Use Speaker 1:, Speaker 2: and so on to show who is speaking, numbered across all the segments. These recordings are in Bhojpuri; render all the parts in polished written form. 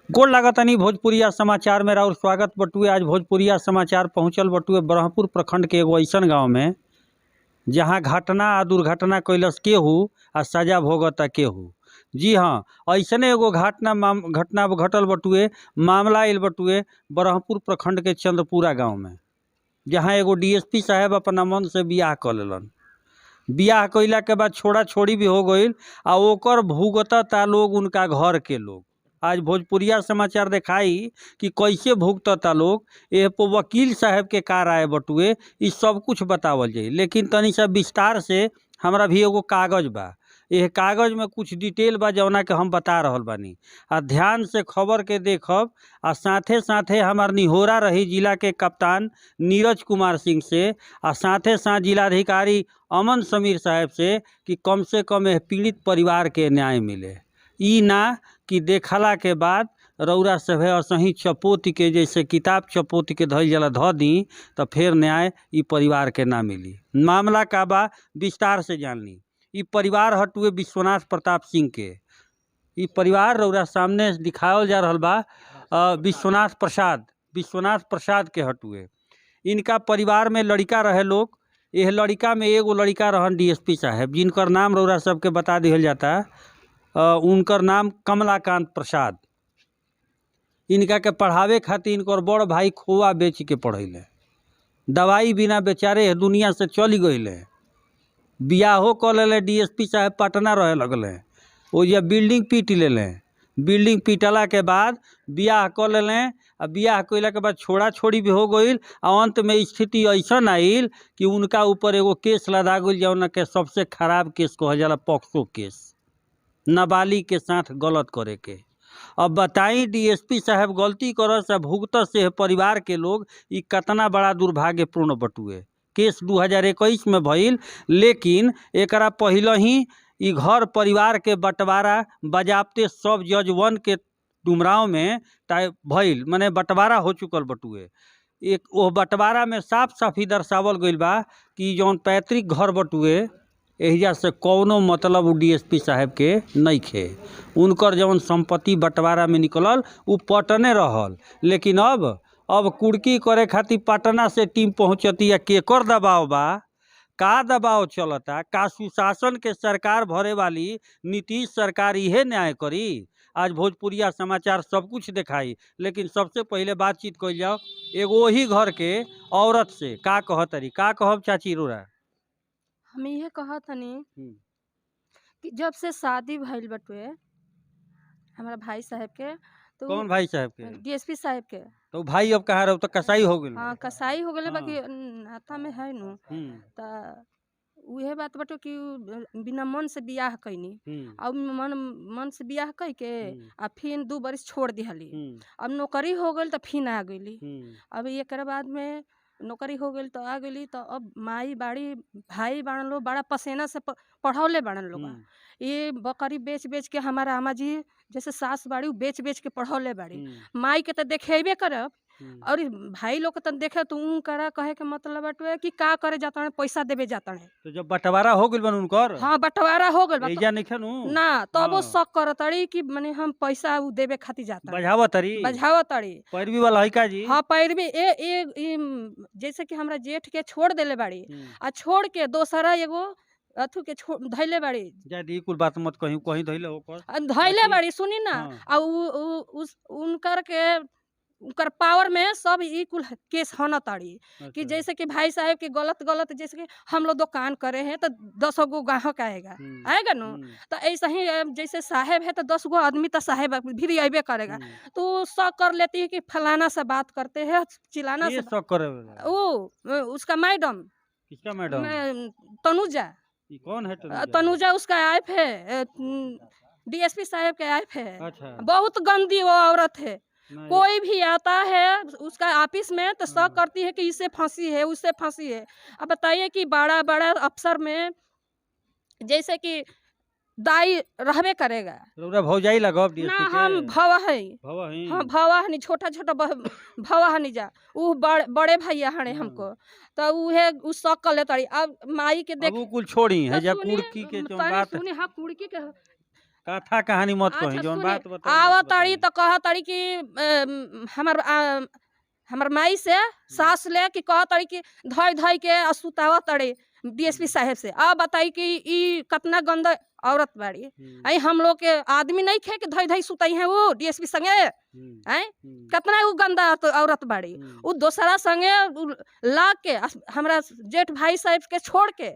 Speaker 1: गोड़ लागतानी भोजपुरिया समाचार में और स्वागत बटुए। आज भोजपुरिया समाचार पहुंचल बटुए ब्रह्मपुर प्रखंड के एगो ऐसन गांव में जहां घटना आ दुर्घटना कैलस केहू आ सजा भोगता केहू। जी हाँ, ऐसने एगो घटना घटल बटुए। मामला आयल बटुए ब्रह्मपुर प्रखंड के चंद्रपुरा गांव में, जहां एगो डीएसपी साहब अपना मन से बियाह कर लेलन। बियाह कैला के बाद छोड़ा छोड़ी भी हो गईल आ ओकर भुगतता लोग, उनका घर के लोग। आज भोजपुरिया समाचार दिखाई कि कैसे भुगतता लोग। एह पर वकील साहब के का राय बटुए, इ सब कुछ बतावल जाई, लेकिन तनी सा विस्तार से हमरा भी एगो कागज बा। यह कागज में कुछ डिटेल बा जौना के हम बता रहल बानी। आ ध्यान से खबर के देखब आ साथे साथे हमार निहोरा रही जिला के कप्तान नीरज कुमार सिंह से आ साथे साथ जिलाधिकारी अमन समीर साहब से कि कम से कम यह पीड़ित परिवार के न्याय मिले। ई ना कि देखला के बाद रौरा सभे असही चपोती के जैसे किताब चपोती के धइल जला ध दी तो फिर न्याय ई परिवार के ना मिली। मामला का बा विस्तार से जान ली। ई परिवार हटुए विश्वनाथ प्रताप सिंह के। ई परिवार रौरा सामने दिखावल जा रहल बा विश्वनाथ प्रसाद के हटुए। इनका परिवार में लड़का रहे लोग। यह लड़का में एगो लड़का रहन डीएसपी साहब, जिनकर नाम रौरा सबके बता दिहल जाता। उनकर नाम कमलाकांत प्रसाद। इनका के पढ़ावे खातिर इनकर बड़ भाई खोआ बेच के पढ़ैले। दवाई बिना बेचारे दुनिया से चली गईले। बियाहो कर ले डीएसपी साहब पटना रहे लगले। वो ये बिल्डिंग पीट ले। बिल्डिंग पीटला के बाद बियाह कर ले आ बियाह कैला के बाद छोड़ा छोड़ी भी हो गई। अंत में स्थिति ऐसा आइल कि उनका ऊपर एगो केस लदा गई, जौन के सबसे खराब केस कहल जाला पॉक्सो केस, नाबालिग के साथ गलत करे के। अब बताई डीएसपी साहब गलती करस आ भुगतस से परिवार के लोग, ई कितना बड़ा दुर्भाग्यपूर्ण बटुए। केस 2021 में भइल, लेकिन एकरा पहले ही ई घर परिवार के बंटवारा बजाबते सब जज वन के डुमराव में भइल, माने बंटवारा हो चुकल बटुए। एक वो बंटवारा में साफ साफ ही दर्शावल गईल बा कि जौन पैतृक घर बटुए एहिजा से कौनो मतलब डीएसपी साहब के नइखे। उनकर जौन संपत्ति बंटवारा में निकलल उ पटने रहल, लेकिन अब कुर्की करे खातिर पटना से टीम पहुंचती है। केकर दबाव बा, का दबाव चलता, का सुशासन के सरकार भरे वाली नीतीश सरकार इहे न्याय करी। आज भोजपुरिया समाचार सब कुछ दिखाई, लेकिन सबसे पहले बातचीत कइल जाओ एगो वही घर के औरत से। का कहतरी, का कहब चाची रोरा?
Speaker 2: हम ये कहत हनी कि जब से शादी भइल बटुए हमारा भाई साहब के, तो
Speaker 1: कौन भाई साहब के?
Speaker 2: डीएसपी साहब के।
Speaker 1: तो भाई अब कहाँ रहो, तो कसाई हो गइल?
Speaker 2: हाँ, कसाई हो गए।
Speaker 1: हाँ।
Speaker 2: बाकी नाता में है नु। त उहे बात बटो कि बिना मन से बियाह कैनी। अब मन से बियाह कई के आ फिर 2 बरिस छोड़ दिहली। अब नौकरी हो गई तो फिर आ गईली। अब एक बाद में नौकरी हो गई तो आ गई। तो अब माई बाड़ी भाई बाड़न लोग बड़ा पसेना से पढ़ौले बाड़न लोग। ये बकरी बेच बेच के हमारा अम्मा जी जैसे सास बाड़ी बेच बेच के पढ़ौले बाड़ी। माई के तो देखेबे करब और भाई लोग के देखे तो करा कहे के मतलब बटुए कि का करे जाता है, पैसा देवे जाता है।
Speaker 1: तो जब बंटवारा हो गइल बन उनकर,
Speaker 2: हाँ बंटवारा हो गइल
Speaker 1: एजा नइखे नु
Speaker 2: ना, तो वो शक करतड़ी कि माने हम पैसा उ देवे खातिर जाता
Speaker 1: बजावतरी पैरवी वाला है का जी?
Speaker 2: हाँ पैरवी जैसे कि हमरा जेठ के छोड़ देले बाड़ी आ छोड़ के दोसरा एगो अथु के धैले बाड़ी।
Speaker 1: जादी कुल बात मत कहीं कहीं धइले होकर
Speaker 2: धैले बाड़ी, सुनी ना। आ उनकर के उनकर पावर में सब ई कुल केस होना ताड़ी। कि जैसे कि भाई साहब के गलत जैसे कि हम लोग दुकान करे हैं तो 10 गो ग्राहक आएगा नो। तो ऐसा ही जैसे साहब है तो 10 गो आदमी तो साहब भी अबे करेगा। तो शक कर लेती है कि फलाना से बात करते हैं, चिलाना से
Speaker 1: शक करे।
Speaker 2: उसका मैडम,
Speaker 1: किसका मैडम?
Speaker 2: तनुजा।
Speaker 1: कौन है
Speaker 2: तनुजा? उसका आइफ है, डीएसपी साहब के आइफ है।
Speaker 1: अच्छा।
Speaker 2: बहुत गंदी वो औरत है। कोई भी आता है उसका ऑफिस में तो शक करती है कि इससे फांसी है, उससे फांसी है। अब बताइए कि बड़ा बड़ा अफसर में जैसे कि दाई रहबे करेगा।
Speaker 1: भौजाई लगब
Speaker 2: ना, हम भवा है। हाँ भवा है, छोटा छोटा भवा है जा। उ बड़े भैया हने हमको। तो उहे उ शक कर लेता। अब माई के देख
Speaker 1: कुल छोड़ी है जब कुड़की के जो बात
Speaker 2: सुनी। हाँ कुड़की के
Speaker 1: कथा कहानी मत कही,
Speaker 2: अच्छा
Speaker 1: जौन
Speaker 2: सुनी,
Speaker 1: बात बताई
Speaker 2: आवा
Speaker 1: बस
Speaker 2: तड़ी
Speaker 1: बताई।
Speaker 2: तो कह तड़ी कि हमर माई से सास ले कि कह तड़ी कि धई धई के सुतावा तड़ी डीएसपी साहेब से। अब बताई कि ई कितना गंदा औरत बाड़ी। आई हम लोग के आदमी नहीं खे कि धई धई सुतई है वो डीएसपी संगे। आई कितना वो गंदा औरत बाड़ी। उ दोसरा संगे ला के हमरा जेठ भाई साहब के छोड़ के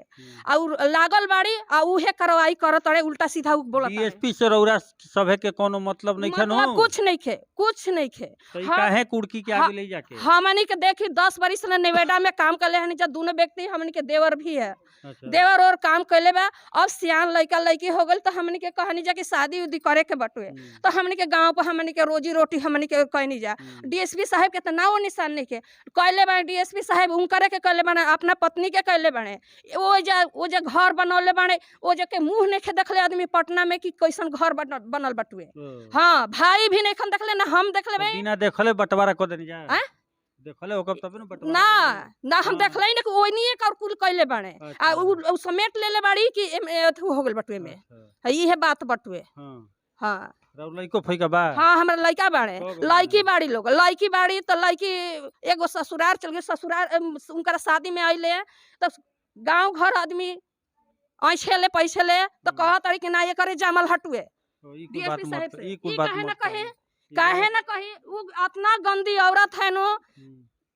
Speaker 2: और लागल बाड़ी आ उहे कार्रवाई करत तड़े, उल्टा सीधा उ बोलत तड़े।
Speaker 1: डीएसपी से रउरा सभे के कोनो मतलब नहीं खे नु,
Speaker 2: मतलब कुछ नहीं खे, कुछ नहीं खे।
Speaker 1: तो ई
Speaker 2: हाँ,
Speaker 1: काहे कुड़की के आगे ले जाके।
Speaker 2: हमनी के देखी 10 बरिस ने नेवेडा में काम करले हनी, जब दोनों व्यक्ति हमनी के देवर भी है।
Speaker 1: अच्छा।
Speaker 2: देवर और काम कैले बा। अब सियान लड़का लड़की हो गल तो हमनी के कहनी जा कि शादी उदी करे के बटुए, तो हमनी के गांव पर हमनी के रोजी रोटी हमनी के कहनी जा। डीएसपी साहब के तो नाव निशान नहीं के कैले बाने। डीएसपी साहब उनकरे के कैले बाने, अपना पत्नी के कैले बाने। वो जे घर बनौले बाने, वो जे के मुंह नहीं के देखले आदमी पटना में कि कैसन घर बनल बटुए। हाँ, भाई भी नहीं खन देखले ना हम देखले भाई।
Speaker 1: बिना देखले बंटवारा कर देनी जा। देखले होकब तब न बंटवारा
Speaker 2: ना हम देखले ना कि ओइनिए कर कुल कैले बाने। आ उ समेट लेले बाड़ी कि अथु हो गेल बटुए में। ई है बात बटुए। हां
Speaker 1: रउ लइको फइका बा।
Speaker 2: हाँ, हमरा लड़का बाड़े, लड़की बाड़ी लोग, लड़की बाड़ी तो लड़की एगो ससुराल चल गई। ससुराल उनकर शादी में आइले तो गांव घर आदमी ऐसे ले पैसे ले तो कह तड़ी कि ना ये करे जामल हटुए डीएसपी साहब से। ई काहे ना कहे, काहे ना कही। वो इतना गंदी औरत है नो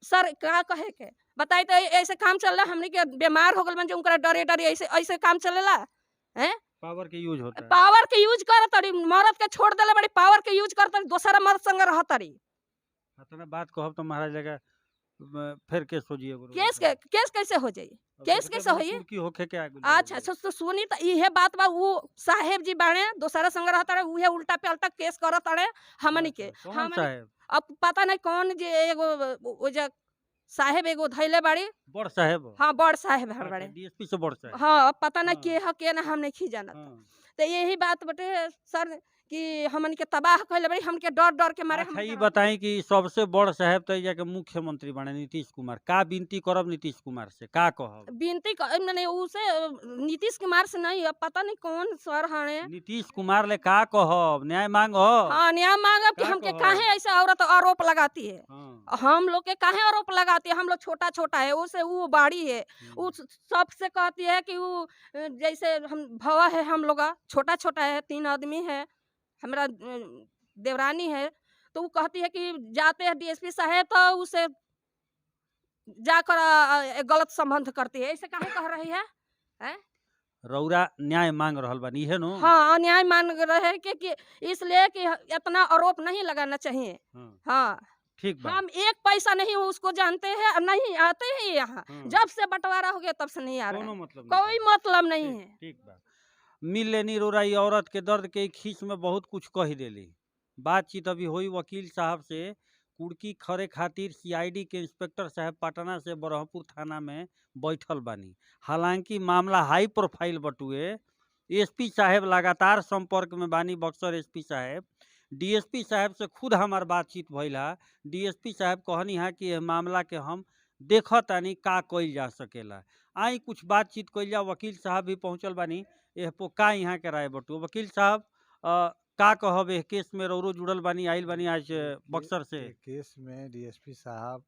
Speaker 2: सर, का कहे के बताई। तो ऐसे काम चल रहा, हमनी के बीमार हो गल बन, उनका डरे डरे ऐसे ऐसे काम चलेला हैं।
Speaker 1: पावर के यूज होता है,
Speaker 2: पावर के यूज कर तड़ी, मर्द के छोड़ देले बड़ी, पावर के यूज कर तड़ी, दूसरा मर्द संग रह तड़ी।
Speaker 1: इतना बात कहब तो महाराज लगा फिर केस हो जिए।
Speaker 2: केस कैसे हो जाई, केस कैसे होई।
Speaker 1: की होखे के आगे।
Speaker 2: अच्छा तो सुनी तो इहे बात बा। वो साहेब जी बाणे दूसरा संग रह तड़े, उहे उल्टा पलटा केस कर तड़े हमनी के।
Speaker 1: कौन साहेब?
Speaker 2: अब पता नहीं कौन जे एगो ओ जे साहेब एगो धैले बाड़ी।
Speaker 1: बड़ साहेब?
Speaker 2: हाँ, बड़ साहेब हर बाड़े।
Speaker 1: डीएसपी से बड़ साहेब?
Speaker 2: हाँ, पता नहीं के ह के ना हम नहीं जानत। तो यही बात बटे सर कि हमन के तबाह कैले बड़ी, हमन के डर डर के मारे।
Speaker 1: अच्छा ई बताई कि सबसे बड़ साहेब तो जाके मुख्यमंत्री बने नीतीश कुमार, का विनती करब नीतीश कुमार से, का कहब?
Speaker 2: विनती मैंने उसे नीतीश कुमार से नहीं, अब पता नहीं कौन सर हने।
Speaker 1: नीतीश कुमार ले का कहब, न्याय मांगो।
Speaker 2: हाँ, न्याय मांगब कि हमके काहे ऐसे औरत आरोप लगाती है। हम लोग के काहे आरोप लगाती है, हम लोग छोटा छोटा है, उसे वो बाड़ी है। वो सबसे कहती है कि वो जैसे हम भवा है, हम लोग छोटा छोटा है, 3 आदमी है, हमरा देवरानी है। तो वो कहती है कि जाते हैं डीएसपी साहब तो उसे जाकर गलत संबंध करती है। ऐसे काहे कह रही है, हैं?
Speaker 1: रउरा न्याय मांग रहल बानी है नो।
Speaker 2: हाँ, न्याय मांग रहे हैं कि इसलिए कि इतना आरोप नहीं लगाना चाहिए। हाँ,
Speaker 1: ठीक बा।
Speaker 2: हम एक पैसा नहीं उसको जानते हैं, नहीं आते हैं यहाँ। जब से बंटवारा हो गया तब से नहीं आ रहे, कोई मतलब नहीं है।
Speaker 1: ठीक बा। मिल लेनी रउरा ई औरत के दर्द के खीस में बहुत कुछ कह देली। बातचीत अभी हुई वकील साहब से, कुड़की खरे खातिर सीआईडी के इंस्पेक्टर साहब पटना से बरहमपुर थाना में बैठल बानी। हालांकि मामला हाई प्रोफाइल बटुए, एसपी साहब लगातार संपर्क में बानी। बक्सर एसपी साहब, डीएसपी साहब से खुद हमार बातचीत भइल हा। डीएसपी साहब कहनी हा कि यह मामला के हम देखतानी का कइल जा सकेला। आई कुछ बातचीत कइल जा। वकील साहब भी पहुंचल बानी, एह पो का यहाँ के राय बटुए। वकील साहब का कहब, एह केस में रउरो जुड़ल बानी, आइल बानी आज बक्सर से।
Speaker 3: केस में डीएसपी साहब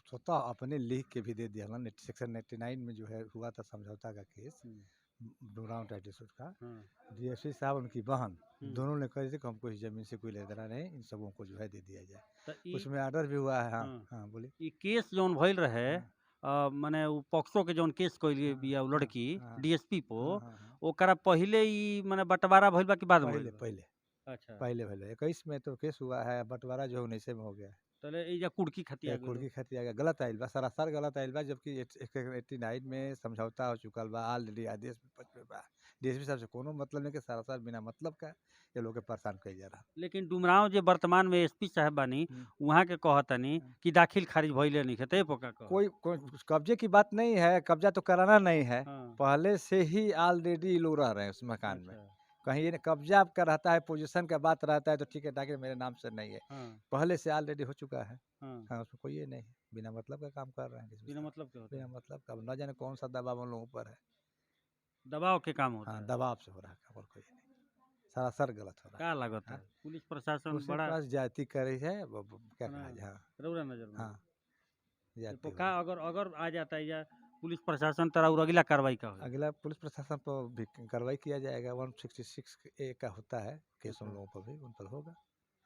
Speaker 3: स्वतः अपने लिख के भी दे दिया। सेक्शन 99 में जो है हुआ था समझौता का केस, डुमरांव टाइटल का। डीएसपी साहब उनकी बहन दोनों ने कही थी कि हमको इस जमीन से कोई लेना नहीं, इन सबों को जो है दे दिया जाए। उसमें ऑर्डर भी हुआ है। हाँ बोलिए।
Speaker 1: ये केस जौन भइल रहे, माने वो पॉक्सो के जौन केस कइले बिया लड़की डीएसपी पो, ओकरा पहले ही माने बंटवारा भइल बा कि बाद में?
Speaker 3: पहले।
Speaker 1: अच्छा,
Speaker 3: पहले 21 में तो केस हुआ है, बंटवारा जो 19 में हो गया।
Speaker 1: तले ए जा कुड़की खतिया
Speaker 3: गया, गलत आइल बा, सरासर गलत आइल बा। जबकि 89 में समझौता हो चुकल बा, ऑलरेडी आदेश बा। डीएसपी साहब से कोनो मतलब नहीं कि सरासर बिना मतलब का ये लोग के परेशान कइल जा रहा।
Speaker 1: लेकिन डुमरांव जे वर्तमान में एसपी साहब बानी, वहाँ के कहतनी कि दाखिल खारिज भइले नहीं खते पोका का।
Speaker 3: कोई कब्जे की बात नहीं है, कब्जा तो कराना नहीं है। पहले से ही ऑलरेडी लोग रह रहे हैं उस मकान में। कहीं ये कब्जा आपका रहता है, पोजीशन का बात रहता है तो ठीक है, ताकि मेरे नाम से नहीं है। पहले से ऑलरेडी हो चुका है। हाँ, उसमें कोई ये नहीं है, बिना मतलब का काम कर रहे हैं।
Speaker 1: बिना मतलब के होता है?
Speaker 3: बिना मतलब का, न जाने कौन सा दबाव उन लोगों पर है।
Speaker 1: दबाव के काम होता है।
Speaker 3: हाँ, दबाव से हो रहा है, और कोई नहीं। सरासर गलत हो रहा
Speaker 1: का लागत है
Speaker 3: हाँ।
Speaker 1: पुलिस
Speaker 3: है
Speaker 1: प्रशासन
Speaker 3: उसके
Speaker 1: बड़ा
Speaker 3: पास जाति कर रही है क्या कहा
Speaker 1: हाँ,
Speaker 3: जाए हाँ
Speaker 1: रउरा नजर में
Speaker 3: हाँ
Speaker 1: तो
Speaker 3: जाति हो
Speaker 1: का
Speaker 3: रही है।
Speaker 1: अगर अगर आ जाता है या पुलिस प्रशासन तरह और अगला कार्रवाई का होगा
Speaker 3: अगला पुलिस प्रशासन पर भी कार्रवाई किया जाएगा 166A का होता है केस उन
Speaker 1: अच्छा।
Speaker 3: लोगों पर भी उन पर होगा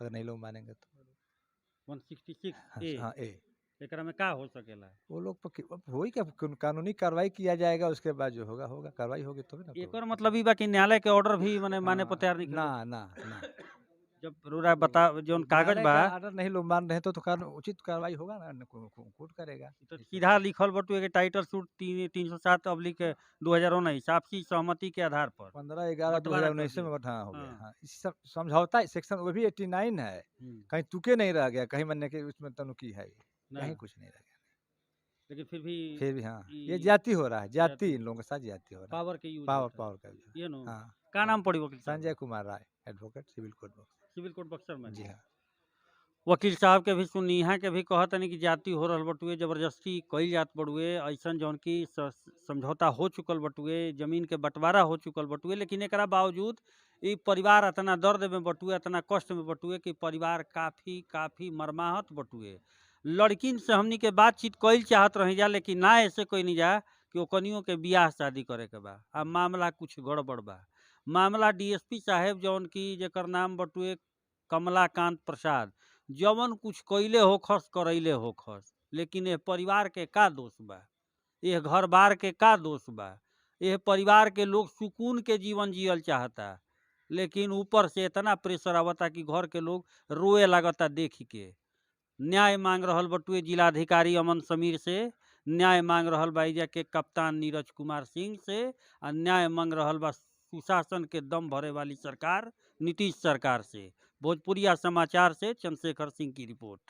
Speaker 3: अगर नहीं लोग मानेंगे तो
Speaker 1: 166
Speaker 3: हाँ
Speaker 1: ए
Speaker 3: हाँ ए
Speaker 1: एकरा में का हो सकेला
Speaker 3: वो लोग पर अब वही क्या कानूनी कार्रवाई किया जाएगा उसके बाद जो होगा होगा कार्रवाई होगी तभी ना
Speaker 1: एकर मतलब ई बा कि न्यायालय के ऑर्डर भी माने माने पर तैयार नहीं
Speaker 3: ना
Speaker 1: करे
Speaker 3: ना ना
Speaker 1: जब रउरा बता जोन कागज
Speaker 3: न्यायालय
Speaker 1: बा
Speaker 3: का आर्डर नहीं लोग मान रहे हैं तो कानून उचित कार्रवाई होगा ना कोर्ट करेगा
Speaker 1: तो
Speaker 3: इस
Speaker 1: सीधा लिखल बटुए के टाइटल सूट 307/2019 आपसी सहमति के आधार पर
Speaker 3: 15/11/2019
Speaker 1: बंटवारा कर
Speaker 3: में हाँ हो
Speaker 1: दिया।
Speaker 3: गया
Speaker 1: हाँ।
Speaker 3: हाँ इस सब समझौता सेक्शन वो भी 89 है कहीं तुके नहीं रह गया कहीं मन्ने के उसमें तनुकी है
Speaker 1: ना
Speaker 3: कहीं कुछ नहीं रह गया
Speaker 1: लेकिन
Speaker 3: फिर भी हाँ ये
Speaker 1: ई
Speaker 3: जाति हो रहा है जाति
Speaker 1: जाति
Speaker 3: इन लोगों के साथ जाति हो रहा है
Speaker 1: पावर के यूज
Speaker 3: पावर
Speaker 1: होता है
Speaker 3: पावर का भी
Speaker 1: ये नो
Speaker 3: हाँ
Speaker 1: का नाम पड़ी वकील साहब
Speaker 3: Sanjay Kumar Rai advocate civil court Buxar
Speaker 1: civil court Buxar में
Speaker 3: जी हाँ
Speaker 1: वकील साहब के भी सुनी यहाँ के भी कहतनी कि जाति हो रहल बटुए जबरदस्ती कईल जात बटुए ऐसन जौन की समझौता हो चुकल बटुए जमीन के बंटवारा हो चुकल बटुए लेकिन एकरा बावजूद ई परिवार इतना दर्द में बटुए इतना कष्ट में बटुए कि परिवार काफ़ी काफ़ी मर्माहत बटुए लड़किन से हमनी के बातचीत कईल चाहत रही जा लेकिन ना ऐसे कोई नहीं जा कि ओकनियों के बियाह शादी करे के बा अब मामला कुछ गड़बड़ बा मामला डीएसपी साहेब जौन की जेकर नाम बटुए कमलाकांत प्रसाद जवन कुछ कइले होखस करैले होखस लेकिन ये परिवार के का दोष बा ये घर बार के का दोष बा ये परिवार के लोग सुकून के जीवन जियल चाहता लेकिन ऊपर से इतना प्रेशर आवता कि घर के लोग रोए लागता देख के न्याय मांग रहल बटुए जिलाधिकारी अमन समीर से न्याय मांग रहल बा एइजा के कप्तान नीरज कुमार सिंह से आ न्याय मांग रहल बा सुशासन के दम भरे वाली सरकार नीतीश सरकार से। भोजपुरिया समाचार से चंद्रशेखर सिंह की रिपोर्ट।